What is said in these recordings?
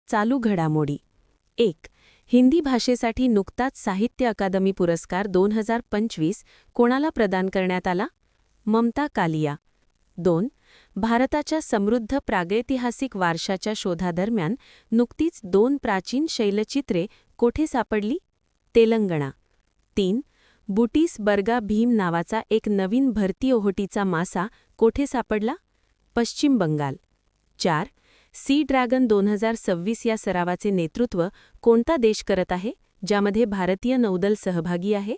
चालू घडामोडी 1. हिंदी भाषेसाठी नुकताच साहित्य अकादमी पुरस्कार 2025 कोणाला प्रदान करण्यात आला? ममता कालिया. 2. भारताच्या समृद्ध प्रागैतिहासिक वारशाच्या शोधादरम्यान नुकतीच 2 प्राचीन शैलचित्रे कोठे सापडली? तेलंगणा. 3. बुटीस बर्गा भीम नावाचा एक नवीन भरती ओहोटीचा मासा कोठे सापडला? पश्चिम बंगाल. 4. सी ड्रॅगन 2026 या सरावाचे नेतृत्व कोणता देश करत आहे, ज्यामध्ये भारतीय नौदल सहभागी आहे?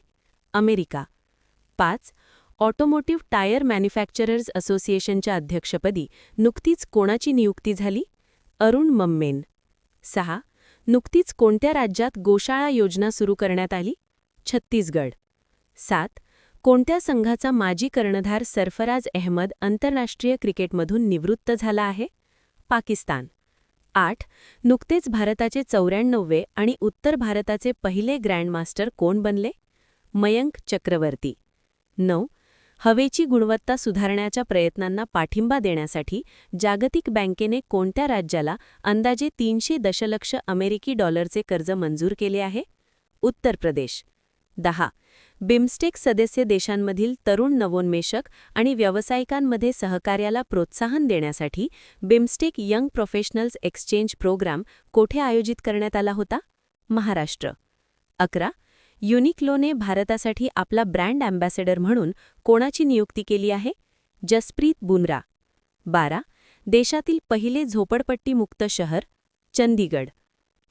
अमेरिका. 5. ऑटोमोटिव्ह टायर मॅन्युफॅक्चरर्स असोसिएशनच्या अध्यक्षपदी नुकतीच कोणाची नियुक्ती झाली? अरुण मम्मेन. 6. नुकतीच कोणत्या राज्यात गोशाळा योजना सुरू करण्यात आली? छत्तीसगड. 7. कोणत्या संघाचा माजी कर्णधार सरफराज अहमद आंतरराष्ट्रीय क्रिकेटमधून निवृत्त झाला आहे? पाकिस्तान. 8. नुकतेच भारताचे 94वे आणि उत्तर भारताचे पहिले ग्रँडमास्टर कोण बनले? मयंक चक्रवर्ती. 9. हवेची गुणवत्ता सुधारण्याच्या प्रयत्नांना पाठिंबा देण्यासाठी जागतिक बँकेने कोणत्या राज्याला अंदाजे 300 दशलक्ष अमेरिकी डॉलरचे कर्ज मंजूर केले आहे? उत्तर प्रदेश. 10. बिमस्टेक सदस्य देशांमधील तरुण नवोन्मेषक आणि व्यावसायिकांमध्ये सहकार्याला प्रोत्साहन देण्यासाठी BIMSTEC young professionals exchange programme कोठे आयोजित करण्यात आला होता? महाराष्ट्र. 11. युनिक्लोने भारतासाठी आपला ब्रँड अँबॅसेडर म्हणून कोणाची नियुक्ती केली आहे? जसप्रीत बुमरा. 12. देशातील पहिले झोपडपट्टीमुक्त शहर? चंदीगड.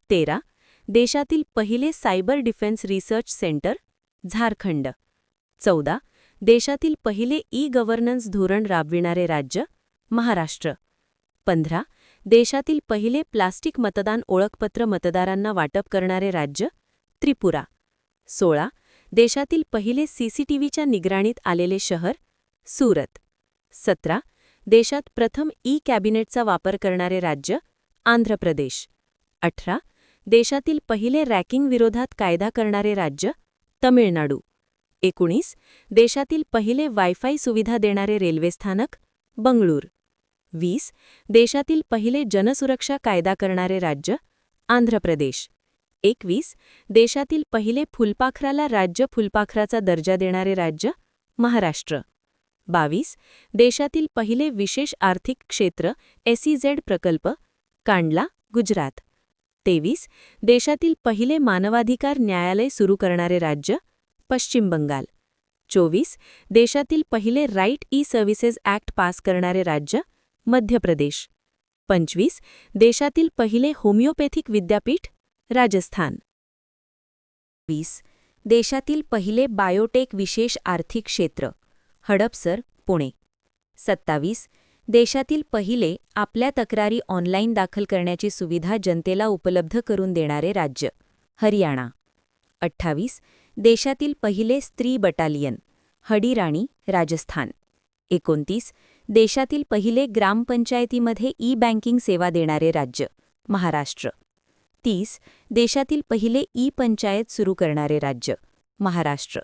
13. देशातील पहिले cyber defence research centre? Jharkhand. 14. देशातील पहिले ई-गव्हर्नन्स धोरण राबविणारे राज्य? महाराष्ट्र. 15. देशातील पहिले प्लास्टिक मतदान ओळखपत्र मतदारांना वाटप करणारे राज्य? त्रिपुरा. 16. देशातील पहिले सीसीटीव्हीच्या निगराणीत आलेले शहर? सुरत. 17. देशात प्रथम ई-कॅबिनेटचा वापर करणारे राज्य? आंध्र प्रदेश. 18. देशातील पहिले रॅकिंगविरोधात कायदा करणारे राज्य? तमिळनाडू. 19. देशातील पहिले वायफाय सुविधा देणारे रेल्वे स्थानक? बंगळूर. 20. देशातील पहिले जनसुरक्षा कायदा करणारे राज्य? आंध्र प्रदेश. 21. देशातील पहिले फुलपाखराला राज्य फुलपाखराचा दर्जा देणारे राज्य? महाराष्ट्र. 22. देशातील पहिले विशेष आर्थिक क्षेत्र SEZ प्रकल्प? कांडला, गुजरात. 23. देशातील पहिले मानवाधिकार न्यायालय सुरू करणारे राज्य? पश्चिम बंगाल. 24. देशातील पहिले राईट ई-सर्व्हिसेस ॲक्ट पास करणारे राज्य? मध्य प्रदेश. 25. देशातील पहिले होमिओपॅथिक विद्यापीठ? राजस्थान. 20. देशातील पहिले बायोटेक विशेष आर्थिक क्षेत्र? हडपसर, पुणे. 27. देशातील पहिले आपल्या तक्रारी ऑनलाईन दाखल करण्याची सुविधा जनतेला उपलब्ध करून देणारे राज्य? हरियाणा. 28. देशातील पहिले स्त्री बटालियन? हडीराणी, राजस्थान. 29. देशातील पहिले ग्रामपंचायतीमध्ये ई-बँकिंग सेवा देणारे राज्य? महाराष्ट्र. 30. देशातील पहिले ई-पंचायत सुरू करणारे राज्य? महाराष्ट्र.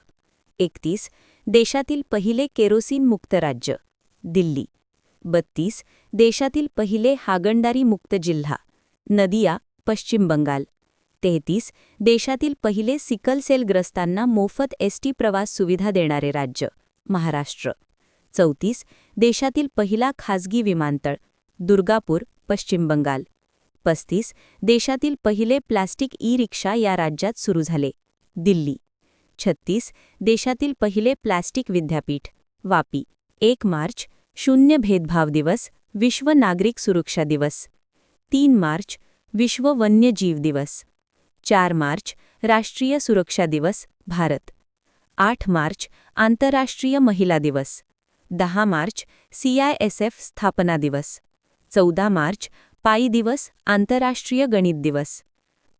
31. देशातील पहिले केरोसिन मुक्त राज्य? दिल्ली. 32. देशातील पहिले हागणदारी मुक्त जिल्हा? नदिया, पश्चिम बंगाल. 33. देशातील पहिले सिकल सेलग्रस्तांना मोफत ST प्रवास सुविधा देणारे राज्य? महाराष्ट्र. 34. देशातील पहिला खाजगी विमानतळ? दुर्गापूर, पश्चिम बंगाल. 35. देशातील पहिले प्लास्टिक ई-रिक्षा या राज्यात सुरू झाले? दिल्ली. 36. देशातील पहिले प्लास्टिक विद्यापीठ? वापी. 1 मार्च शून्य भेदभाव दिवस, विश्व नागरिक सुरक्षा दिवस. 3 मार्च विश्व वन्यजीव दिवस. 4 मार्च राष्ट्रीय सुरक्षा दिवस, भारत. 8 मार्च आंतरराष्ट्रीय महिला दिवस. 10 मार्च CISF स्थापना दिवस. 14 मार्च पाई दिवस, आंतरराष्ट्रीय गणित दिवस.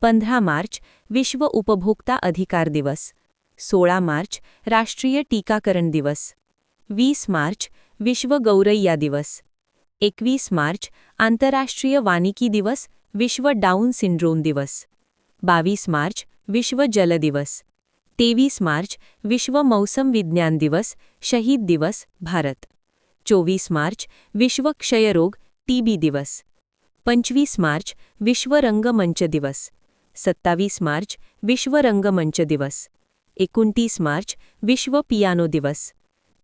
15 मार्च विश्व उपभोक्ता अधिकार दिवस. 16 मार्च राष्ट्रीय टीकाकरण दिवस. 20 मार्च विश्व गौरैया दिवस. 21 मार्च आंतरराष्ट्रीय वानिकी दिवस, विश्व डाऊन सिंड्रोम दिवस. 22 मार्च विश्व जल दिवस. 23 मार्च विश्व मौसम विज्ञान दिवस, शहीद दिवस, भारत. 24 मार्च विश्व क्षयरोग TB दिवस. 25 मार्च विश्व रंगमंच दिवस, 27 मार्च विश्व रंगमंच दिवस, 29 मार्च विश्व पियानो दिवस,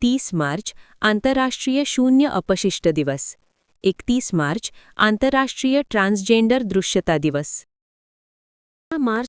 30 मार्च आंतरराष्ट्रीय शून्य अपशिष्ट दिवस, 31 मार्च आंतरराष्ट्रीय ट्रान्सजेंडर दृश्यता दिवस. मार्च